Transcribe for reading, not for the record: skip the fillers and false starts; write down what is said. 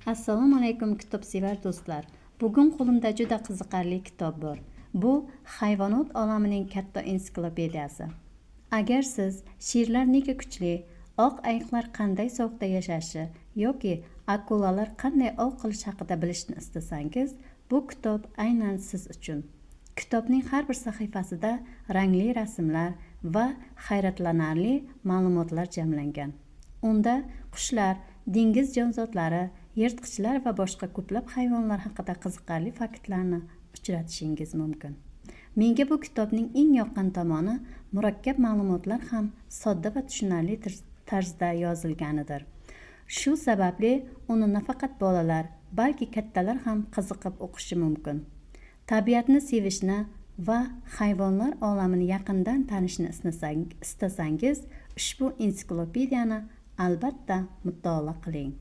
Assalomu alaykum kitobsevar do'stlar. Bugun qo'limda juda qiziqarli kitob bor. Bu hayvonot olamining katta ensiklopediyasi. Agar siz sherlar nega kuchli, oq ayiqlar qanday sovuqda yashashi yoki akulalar qanday ov qilish haqida bilishni istasangiz, bu kitob aynan siz uchun. Kitobning har bir sahifasida rangli rasmlar va hayratlanarli ma'lumotlar jamlangan. Unda qushlar, dengiz jonzotlari, yirtqichlar va boshqa ko'plab hayvonlar haqida qiziqarli faktlarni uchratishingiz mumkin. Menga bu kitobning eng yoqqan tomoni murakkab ma'lumotlar ham sodda va tushunarli tarzda yozilganidir. Shu sababli uni nafaqat bolalar, balki kattalar ham qiziqib o'qishi mumkin. Tabiatni sevishni va hayvonlar olamini yaqindan tanishni istasangiz, ushbu ensiklopediyani albatta mutolaa qiling.